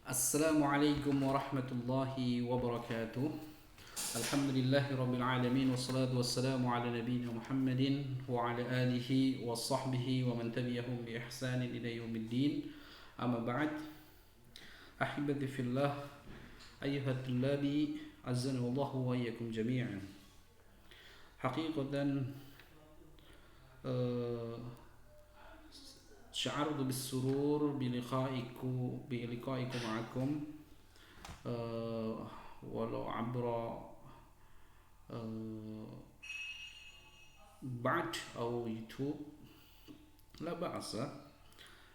Assalamualaikum warahmatullahi wabarakatuh. Alhamdulillahi rabbil alamin wassalatu wassalamu ala nabiyyina Muhammadin wa ala alihi wa sahbihi wa man tabi'ahum bi ihsanin ila yaumiddin. Amma ba'd. Ahibati fillah, ayyuhat tullabi azzana Allahu wa iyyakum jami'an. Haqiqatan uh, شعرت بالسرور بلقائكم معكم ولو عبر بعد أو يوتيوب لا بأس.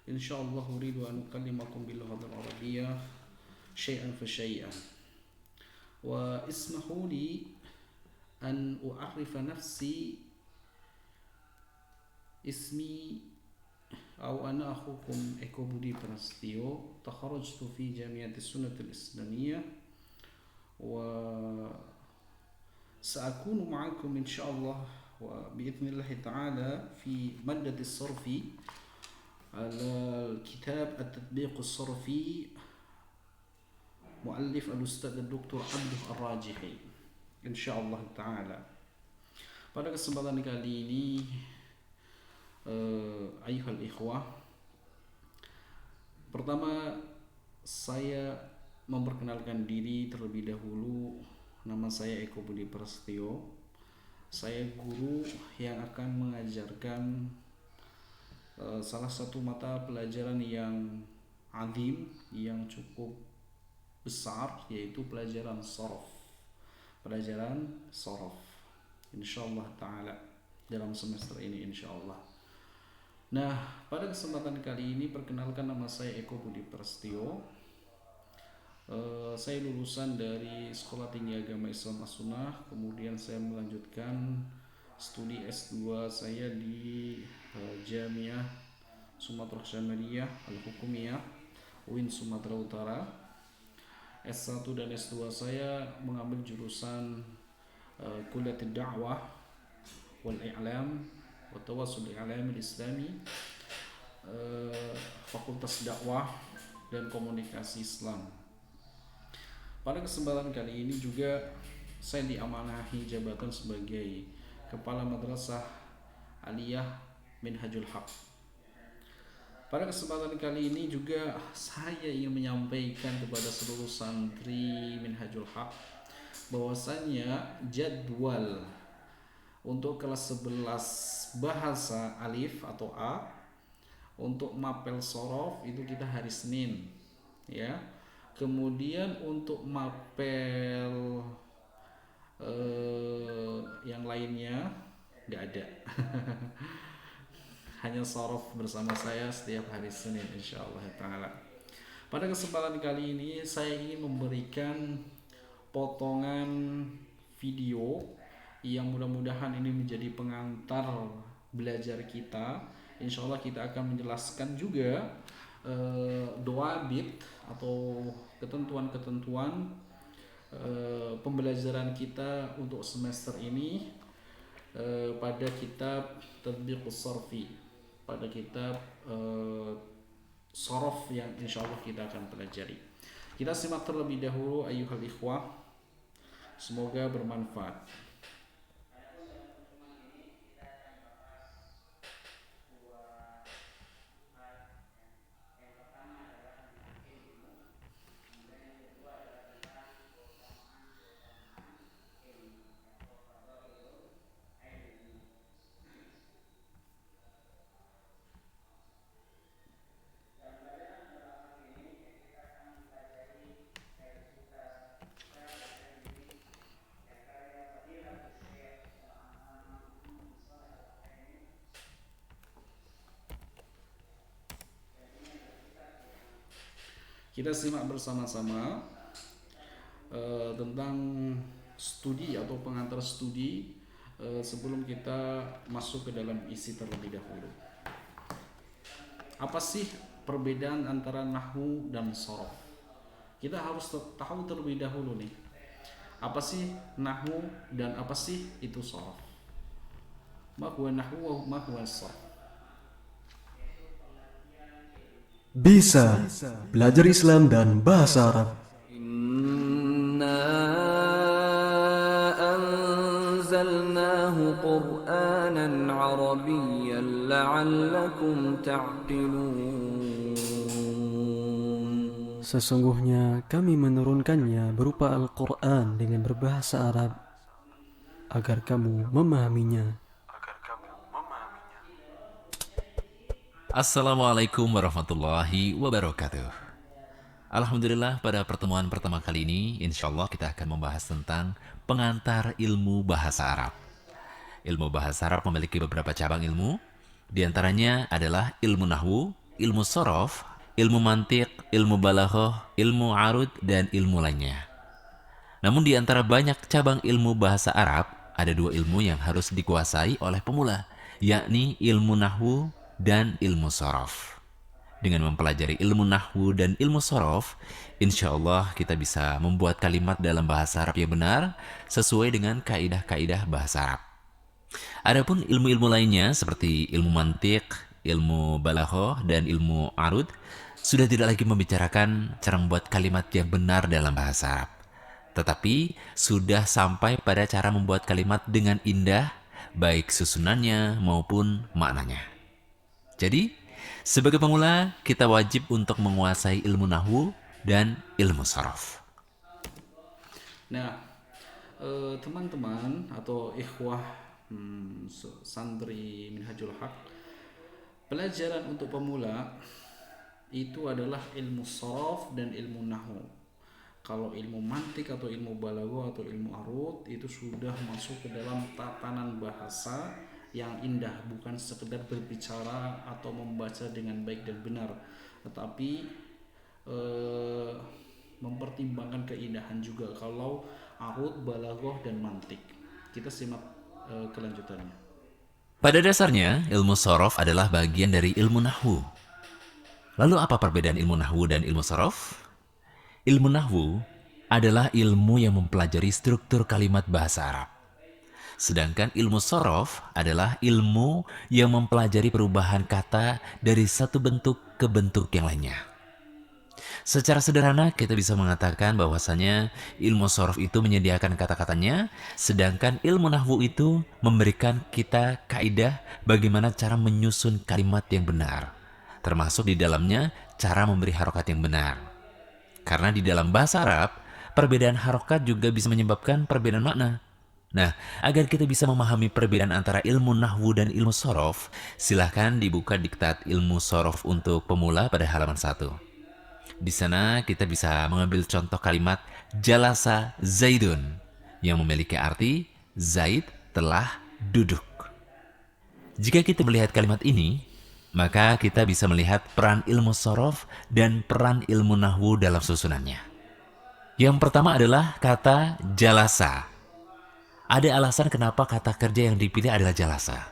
إن شاء الله أريد أن أكلمكم باللغة العربية شيئا فشيئا. واسمحوا لي أن أعرف نفسي. اسمي أو أنا أخوكم إيكو بودي براستيو، تخرجت في جامعة السنة الإسلامية، وسأكون معكم إن شاء الله وبإذن الله تعالى في مادة الصرف على الكتاب التطبيق الصرفي مؤلف الأستاذ الدكتور عبد الراجحي إن شاء الله تعالى. Pada kesempatan kali ini ayuhal ikhwah, pertama saya memperkenalkan diri terlebih dahulu. Nama saya Eko Budi Prasetyo. Saya guru yang akan mengajarkan salah satu mata pelajaran yang azim, yang cukup besar, yaitu pelajaran sorof. Pelajaran sorof insyaallah ta'ala dalam semester ini insyaallah. Nah, pada kesempatan kali ini perkenalkan, nama saya Eko Budi Prasetyo. Saya lulusan dari Sekolah Tinggi Agama Islam As-Sunnah, kemudian saya melanjutkan studi S2 saya di Jamiah Sumatera Syamaliah Al-Hukumiyah UIN Sumatera Utara. S1 dan S2 saya mengambil jurusan Kuliatul Da'wah wal I'lam Watawassul I'lam Islami, Fakultas Dakwah dan Komunikasi Islam. Pada kesempatan kali ini juga saya diamanahi jabatan sebagai Kepala Madrasah Aliyah Minhajul Haq. Pada kesempatan kali ini juga saya ingin menyampaikan kepada seluruh santri Minhajul Haq bahwasanya jadwal untuk kelas 11 bahasa alif atau A untuk mapel sorof itu kita hari Senin ya. Kemudian untuk mapel yang lainnya nggak ada. Hanya sorof bersama saya setiap hari Senin insyaallah ta'ala. Pada kesempatan kali ini saya ingin memberikan potongan video yang mudah-mudahan ini menjadi pengantar belajar kita. Insya Allah kita akan menjelaskan juga doa bit atau ketentuan-ketentuan pembelajaran kita untuk semester ini pada kitab Tatbiqus Sarfi, pada kitab sorof yang insya Allah kita akan pelajari. Kita simak terlebih dahulu ayuhal ikhwah, semoga bermanfaat. Kita simak bersama-sama tentang studi atau pengantar studi sebelum kita masuk ke dalam isi terlebih dahulu. Apa sih perbedaan antara nahwu dan sorof? Kita harus tahu terlebih dahulu nih, apa sih nahwu dan apa sih itu sorof. Ma huwa nahwu wa ma huwa sorof. Bisa belajar Islam dan bahasa Arab. إنا أنزلناه قرآنا عربيا لعلكم تعقلون. Sesungguhnya kami menurunkannya berupa Al-Quran dengan berbahasa Arab agar kamu memahaminya. Assalamualaikum warahmatullahi wabarakatuh. Alhamdulillah, pada pertemuan pertama kali ini insya Allah kita akan membahas tentang pengantar ilmu bahasa Arab. Ilmu bahasa Arab memiliki beberapa cabang ilmu. Di antaranya adalah ilmu nahwu, ilmu sorof, ilmu mantiq, ilmu balaghah, ilmu arud, dan ilmu lainnya. Namun di antara banyak cabang ilmu bahasa Arab, ada dua ilmu yang harus dikuasai oleh pemula, yakni ilmu nahwu dan ilmu sorof. Dengan mempelajari ilmu nahwu dan ilmu sorof, insya Allah kita bisa membuat kalimat dalam bahasa Arab yang benar sesuai dengan kaidah-kaidah bahasa Arab. Adapun ilmu-ilmu lainnya seperti ilmu mantiq, ilmu balaghah, dan ilmu arud sudah tidak lagi membicarakan cara membuat kalimat yang benar dalam bahasa Arab, tetapi sudah sampai pada cara membuat kalimat dengan indah, baik susunannya maupun maknanya. Jadi, sebagai pemula, kita wajib untuk menguasai ilmu nahwu dan ilmu sorof. Nah, teman-teman atau ikhwah santri Minhajul Haq, pelajaran untuk pemula itu adalah ilmu sorof dan ilmu nahwu. Kalau ilmu mantik atau ilmu balaghah atau ilmu arud itu sudah masuk ke dalam tatanan bahasa yang indah, bukan sekedar berbicara atau membaca dengan baik dan benar, tetapi mempertimbangkan keindahan juga kalau arud, balaghah, dan mantik. Kita simak kelanjutannya. Pada dasarnya, ilmu sorof adalah bagian dari ilmu nahwu. Lalu apa perbedaan ilmu nahwu dan ilmu sorof? Ilmu nahwu adalah ilmu yang mempelajari struktur kalimat bahasa Arab. Sedangkan ilmu sorof adalah ilmu yang mempelajari perubahan kata dari satu bentuk ke bentuk yang lainnya. Secara sederhana kita bisa mengatakan bahwasanya ilmu sorof itu menyediakan kata-katanya, sedangkan ilmu nahwu itu memberikan kita kaidah bagaimana cara menyusun kalimat yang benar, termasuk di dalamnya cara memberi harokat yang benar. Karena di dalam bahasa Arab, perbedaan harokat juga bisa menyebabkan perbedaan makna. Nah, agar kita bisa memahami perbedaan antara ilmu nahwu dan ilmu sorof, silahkan dibuka diktat ilmu sorof untuk pemula pada halaman 1. Di sana kita bisa mengambil contoh kalimat jalasa zaidun yang memiliki arti Zaid telah duduk. Jika kita melihat kalimat ini, maka kita bisa melihat peran ilmu sorof dan peran ilmu nahwu dalam susunannya. Yang pertama adalah kata jalasa. Ada alasan kenapa kata kerja yang dipilih adalah jalasa.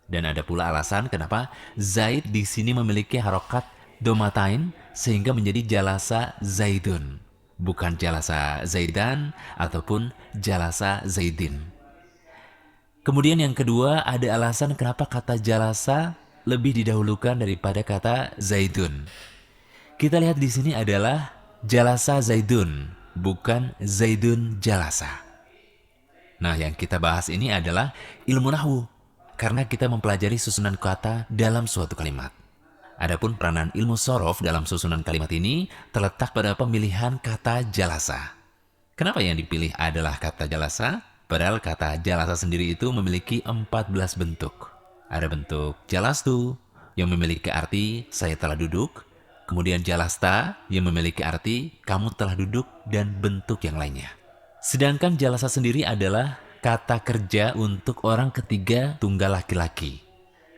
Dan ada pula alasan kenapa Zaid di sini memiliki harokat domatain sehingga menjadi jalasa zaidun, bukan jalasa zaidan ataupun jalasa zaidin. Kemudian yang kedua, ada alasan kenapa kata jalasa lebih didahulukan daripada kata zaidun. Kita lihat di sini adalah jalasa zaidun, bukan zaidun jalasa. Nah, yang kita bahas ini adalah ilmu nahwu, karena kita mempelajari susunan kata dalam suatu kalimat. Adapun peranan ilmu sorof dalam susunan kalimat ini terletak pada pemilihan kata jalasa. Kenapa yang dipilih adalah kata jalasa? Padahal kata jalasa sendiri itu memiliki 14 bentuk. Ada bentuk jalastu yang memiliki arti saya telah duduk, kemudian jalasta yang memiliki arti kamu telah duduk, dan bentuk yang lainnya. Sedangkan jalasa sendiri adalah kata kerja untuk orang ketiga tunggal laki-laki.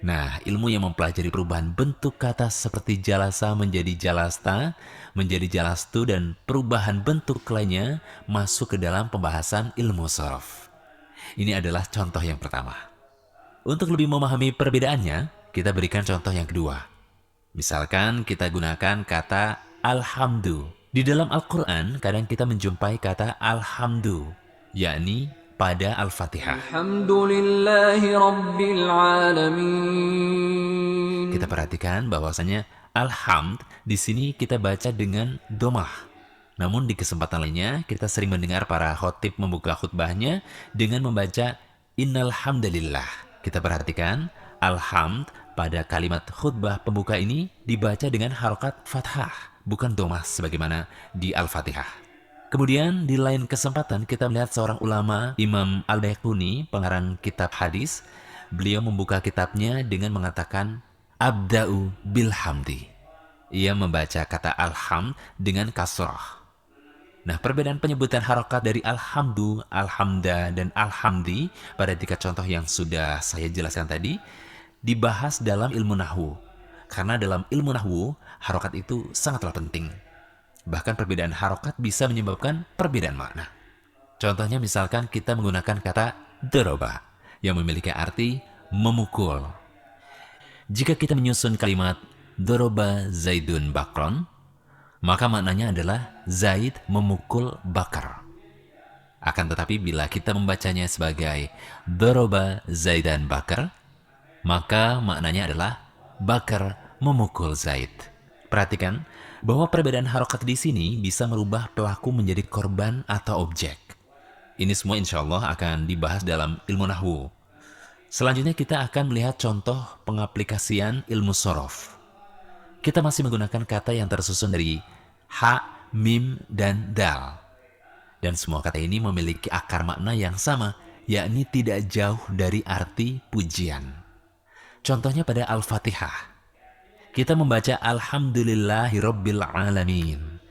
Nah, ilmu yang mempelajari perubahan bentuk kata seperti jalasa menjadi jalasta, menjadi jalastu, dan perubahan bentuk lainnya masuk ke dalam pembahasan ilmu sorof. Ini adalah contoh yang pertama. Untuk lebih memahami perbedaannya, kita berikan contoh yang kedua. Misalkan kita gunakan kata alhamdu. Di dalam Al-Quran, kadang kita menjumpai kata alhamdu, yakni pada Al-Fatihah. Alhamdulillahi Rabbil Alamin. Kita perhatikan bahwasanya alhamd di sini kita baca dengan domah. Namun di kesempatan lainnya kita sering mendengar para khotib membuka khutbahnya dengan membaca innal hamdalillah. Kita perhatikan alhamd pada kalimat khutbah pembuka ini dibaca dengan harokat fathah, bukan domah sebagaimana di Al-Fatihah. Kemudian di lain kesempatan kita melihat seorang ulama, Imam Al-Baiquni, pengarang kitab hadis. Beliau membuka kitabnya dengan mengatakan abda'u bilhamdi. Ia membaca kata alhamd dengan kasrah. Nah, perbedaan penyebutan harokat dari alhamdu, alhamda, dan alhamdi pada 3 contoh yang sudah saya jelaskan tadi dibahas dalam ilmu nahwu. Karena dalam ilmu nahwu, harokat itu sangatlah penting. Bahkan perbedaan harokat bisa menyebabkan perbedaan makna. Contohnya misalkan kita menggunakan kata doroba yang memiliki arti memukul. Jika kita menyusun kalimat doroba Zaidun bakron, maka maknanya adalah Zaid memukul Bakar. Akan tetapi bila kita membacanya sebagai doroba Zaidan Bakar, maka maknanya adalah Bakar memukul Zaid. Perhatikan bahwa perbedaan harokat di sini bisa merubah pelaku menjadi korban atau objek. Ini semua insya Allah akan dibahas dalam ilmu nahwu. Selanjutnya kita akan melihat contoh pengaplikasian ilmu sorof. Kita masih menggunakan kata yang tersusun dari ha, mim, dan dal. Dan semua kata ini memiliki akar makna yang sama, yakni tidak jauh dari arti pujian. Contohnya pada Al-Fatihah. Kita membaca Alhamdulillahirabbil alamin.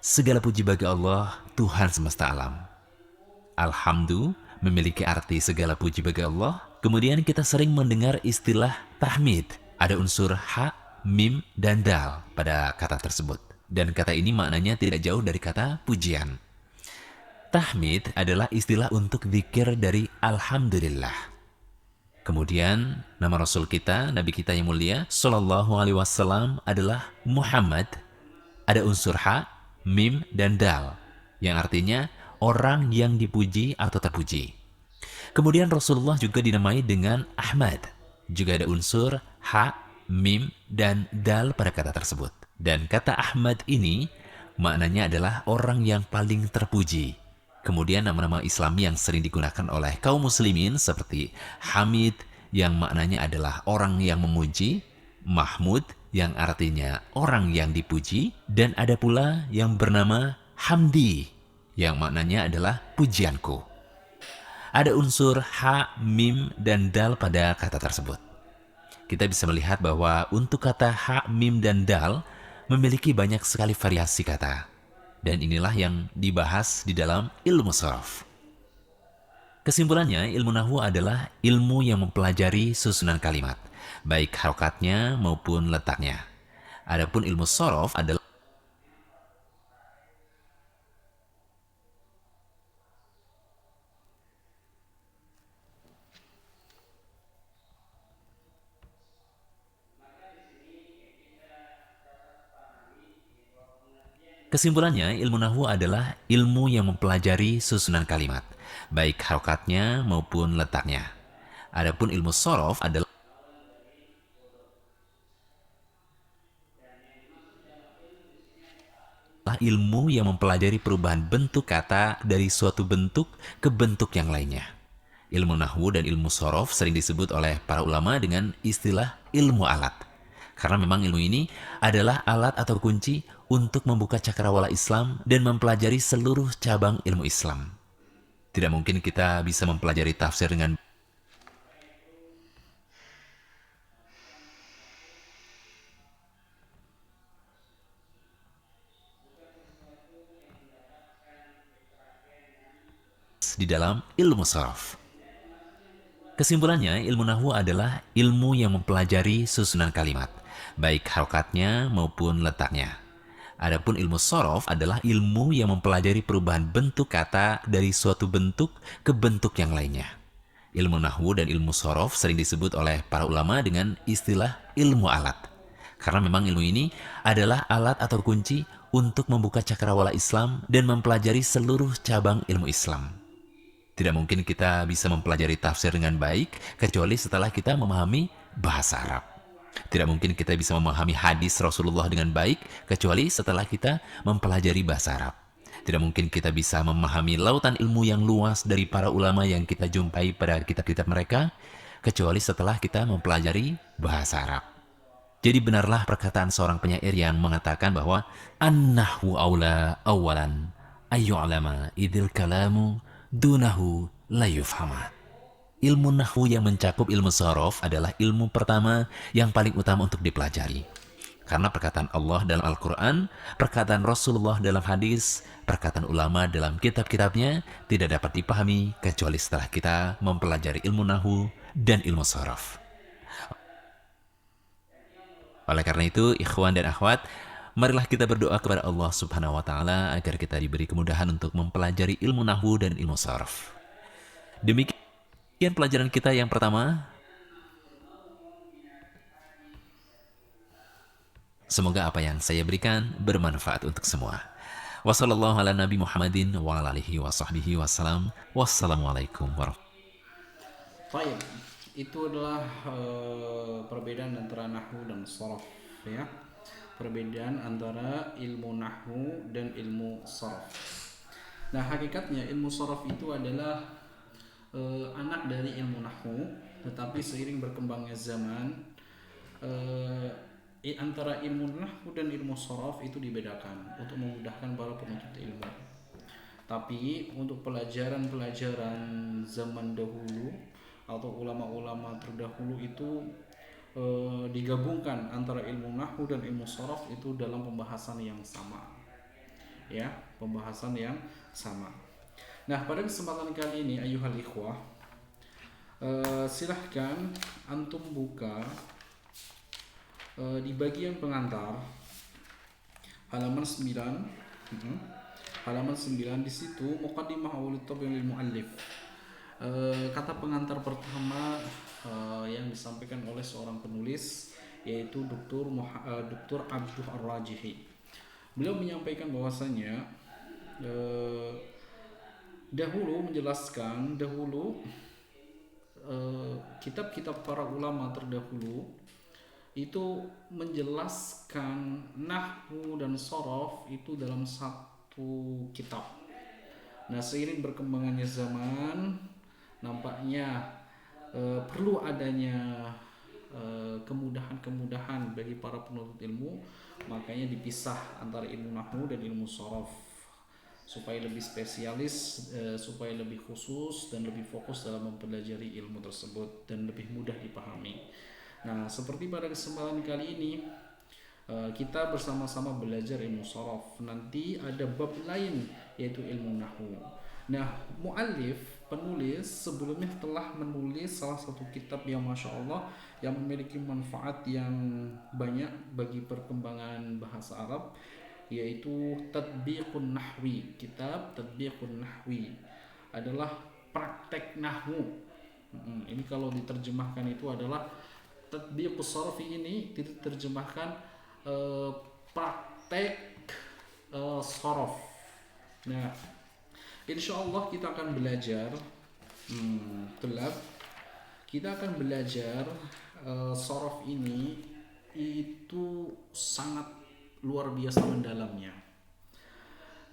Segala puji bagi Allah, Tuhan semesta alam. Alhamdu memiliki arti segala puji bagi Allah. Kemudian kita sering mendengar istilah tahmid. Ada unsur ha, mim, dan dal pada kata tersebut. Dan kata ini maknanya tidak jauh dari kata pujian. Tahmid adalah istilah untuk zikir dari Alhamdulillah. Kemudian nama Rasul kita, Nabi kita yang mulia, Sallallahu Alaihi Wasallam adalah Muhammad. Ada unsur ha, mim, dan dal, yang artinya orang yang dipuji atau terpuji. Kemudian Rasulullah juga dinamai dengan Ahmad. Juga ada unsur ha, mim, dan dal pada kata tersebut. Dan kata Ahmad ini maknanya adalah orang yang paling terpuji. Kemudian nama-nama Islami yang sering digunakan oleh kaum muslimin seperti Hamid yang maknanya adalah orang yang memuji, Mahmud yang artinya orang yang dipuji, dan ada pula yang bernama Hamdi yang maknanya adalah pujianku. Ada unsur ha, mim, dan dal pada kata tersebut. Kita bisa melihat bahwa untuk kata ha, mim, dan dal memiliki banyak sekali variasi kata. Dan inilah yang dibahas di dalam ilmu sharaf. Kesimpulannya, ilmu nahwu adalah ilmu yang mempelajari susunan kalimat, baik harokatnya maupun letaknya. Adapun ilmu sharaf adalah Kesimpulannya, ilmu nahwu adalah ilmu yang mempelajari susunan kalimat, baik harokatnya maupun letaknya. Adapun ilmu sorof adalah ilmu yang mempelajari perubahan bentuk kata dari suatu bentuk ke bentuk yang lainnya. Ilmu nahwu dan ilmu sorof sering disebut oleh para ulama dengan istilah ilmu alat. Karena memang ilmu ini adalah alat atau kunci untuk membuka cakrawala Islam dan mempelajari seluruh cabang ilmu Islam. Tidak mungkin kita bisa mempelajari tafsir dengan di dalam ilmu sharaf. Kesimpulannya, ilmu nahwu adalah ilmu yang mempelajari susunan kalimat, baik harokatnya maupun letaknya. Adapun ilmu sorof adalah ilmu yang mempelajari perubahan bentuk kata dari suatu bentuk ke bentuk yang lainnya. Ilmu nahwu dan ilmu sorof sering disebut oleh para ulama dengan istilah ilmu alat. Karena memang ilmu ini adalah alat atau kunci untuk membuka cakrawala Islam dan mempelajari seluruh cabang ilmu Islam. Tidak mungkin kita bisa mempelajari tafsir dengan baik kecuali setelah kita memahami bahasa Arab. Tidak mungkin kita bisa memahami hadis Rasulullah dengan baik kecuali setelah kita mempelajari bahasa Arab. Tidak mungkin kita bisa memahami lautan ilmu yang luas dari para ulama yang kita jumpai pada kitab-kitab mereka kecuali setelah kita mempelajari bahasa Arab. Jadi benarlah perkataan seorang penyair yang mengatakan bahwa an-nahwu aula awalan ayyu'lama idil kalamu dunahu la yufhama. Ilmu nahwu yang mencakup ilmu sorof adalah ilmu pertama yang paling utama untuk dipelajari. Karena perkataan Allah dalam Al-Quran, perkataan Rasulullah dalam hadis, perkataan ulama dalam kitab-kitabnya tidak dapat dipahami kecuali setelah kita mempelajari ilmu nahwu dan ilmu sorof. Oleh karena itu, ikhwan dan akhwat, marilah kita berdoa kepada Allah Subhanahu wa taala agar kita diberi kemudahan untuk mempelajari ilmu nahwu dan ilmu sorof. Demikian pelajaran kita yang pertama. Semoga apa yang saya berikan bermanfaat untuk semua. Wassallallahu ala Nabi Muhammadin wa ala alihi wa sahbihi wassalam. Wassalamualaikum warahmatullahi. Baik, itu adalah perbedaan antara nahwu dan sorof, ya. Perbedaan antara ilmu nahwu dan ilmu sorof. Nah, hakikatnya ilmu sorof itu adalah anak dari ilmu nahwu, tetapi seiring berkembangnya zaman, antara ilmu nahwu dan ilmu sorof itu dibedakan untuk memudahkan para penuntut ilmu. Tapi untuk pelajaran-pelajaran zaman dahulu atau ulama-ulama terdahulu itu digabungkan antara ilmu nahwu dan ilmu sorof itu dalam pembahasan yang sama, ya, pembahasan yang sama. Nah, pada kesempatan kali ini ayuhal ikhwah, silahkan antum buka di bagian pengantar halaman 9. Halaman 9 di situ muqaddimah awal tabi'il muallif. Kata pengantar pertama yang disampaikan oleh seorang penulis yaitu Dr. Abduh Ar-Rajihi. Beliau menyampaikan bahwasanya dahulu kitab-kitab para ulama terdahulu itu menjelaskan nahwu dan sorof itu dalam satu kitab. Nah, seiring berkembangannya zaman, nampaknya perlu adanya kemudahan-kemudahan bagi para penuntut ilmu, makanya dipisah antara ilmu nahwu dan ilmu sorof supaya lebih spesialis, supaya lebih khusus dan lebih fokus dalam mempelajari ilmu tersebut dan lebih mudah dipahami. Nah, seperti pada kesempatan kali ini kita bersama-sama belajar ilmu sorof. Nanti ada bab lain yaitu ilmu nahwu. Nah, penulis sebelumnya telah menulis salah satu kitab yang masya Allah yang memiliki manfaat yang banyak bagi perkembangan bahasa Arab, yaitu Tatbiqun Nahwi. Kitab Tatbiqun Nahwi adalah praktek nahwu. Ini kalau diterjemahkan itu adalah Tatbiqus Sorofi, ini diterjemahkan praktek sorof. Nah, insya Allah kita akan belajar kita akan belajar sorof ini itu sangat luar biasa mendalamnya.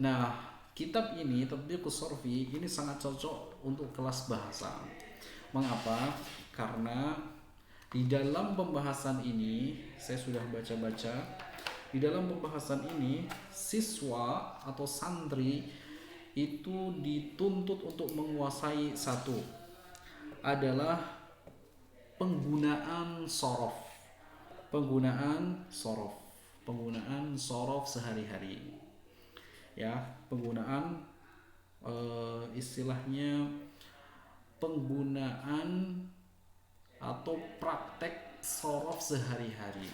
Nah, kitab ini Tatbiqus Sorofi ini sangat cocok untuk kelas bahasa. Mengapa? Karena di dalam pembahasan ini, saya sudah baca-baca, di dalam pembahasan ini siswa atau santri itu dituntut untuk menguasai satu adalah penggunaan sorof sehari-hari, ya, penggunaan istilahnya penggunaan atau praktek sorof sehari-hari.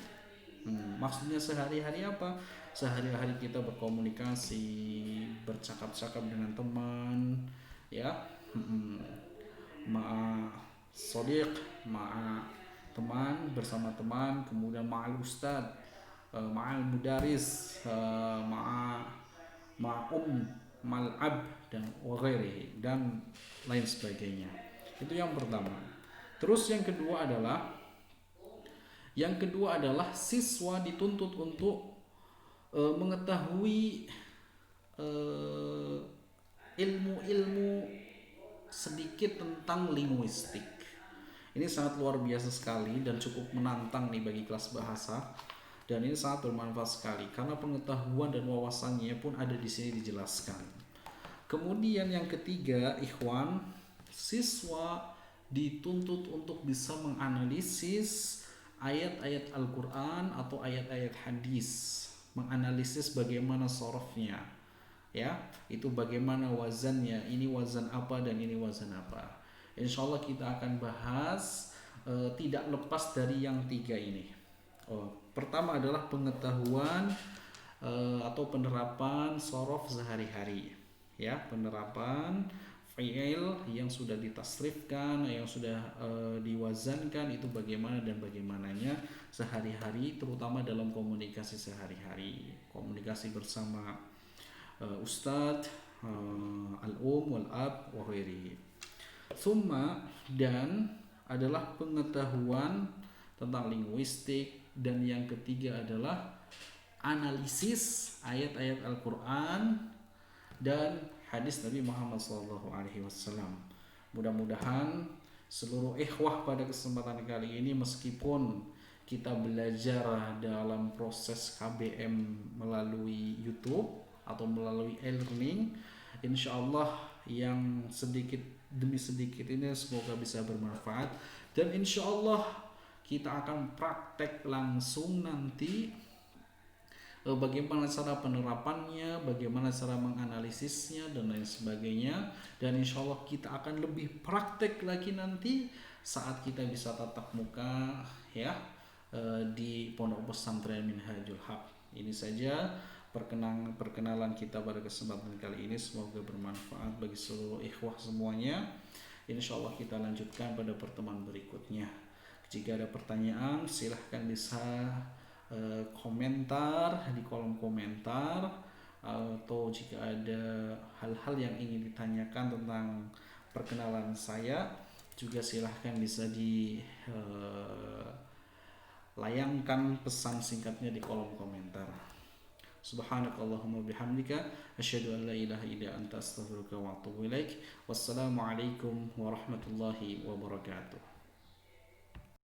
Maksudnya sehari-hari apa? Sehari-hari kita berkomunikasi, bercakap-cakap dengan teman, ya, ma'a sodiq, ma'a teman, bersama teman, kemudian ma'al ustad, ma'al mudaris, ma'al ab, dan waghairihi, dan lain sebagainya. Itu yang pertama. Terus yang kedua adalah Yang kedua adalah siswa dituntut untuk mengetahui ilmu-ilmu sedikit tentang linguistik. Ini sangat luar biasa sekali dan cukup menantang nih bagi kelas bahasa. Dan ini sangat bermanfaat sekali karena pengetahuan dan wawasannya pun ada di sini dijelaskan. Kemudian yang ketiga, ikhwan, siswa dituntut untuk bisa menganalisis ayat-ayat Al-Quran atau ayat-ayat hadis, menganalisis bagaimana sorofnya, ya, itu bagaimana wazannya, ini wazan apa dan ini wazan apa. Insya Allah kita akan bahas tidak lepas dari yang tiga ini. Pertama adalah pengetahuan atau penerapan sorof sehari-hari, ya, penerapan fi'il yang sudah ditasrifkan, yang sudah diwazankan itu bagaimana dan bagaimananya sehari-hari, terutama dalam komunikasi sehari-hari, komunikasi bersama ustadz, al-um, wal-ab, wa ghairi. Summa, dan adalah pengetahuan tentang linguistik, dan yang ketiga adalah analisis ayat-ayat Al-Quran dan hadis Nabi Muhammad SAW. Mudah-mudahan seluruh ikhwah pada kesempatan kali ini, meskipun kita belajar dalam proses KBM melalui YouTube atau melalui e-learning, insya Allah yang sedikit demi sedikit ini semoga bisa bermanfaat, dan insya Allah kita akan praktek langsung nanti bagaimana cara penerapannya, bagaimana cara menganalisisnya dan lain sebagainya. Dan insya Allah kita akan lebih praktek lagi nanti saat kita bisa tatap muka, ya, di Pondok Pesantren Minhajul Haq. Ini saja perkenalan kita pada kesempatan kali ini, semoga bermanfaat bagi seluruh ikhwah semuanya. Insya Allah kita lanjutkan pada pertemuan berikutnya. Jika ada pertanyaan silahkan bisa komentar di kolom komentar, atau jika ada hal-hal yang ingin ditanyakan tentang perkenalan saya juga silahkan bisa dilayangkan pesan singkatnya di kolom komentar. Subhanakallahumma bihamdika asyhadu an la ilaha illa anta astaghfiruka wa atubu ilaik. Wassalamualaikum warahmatullahi wabarakatuh.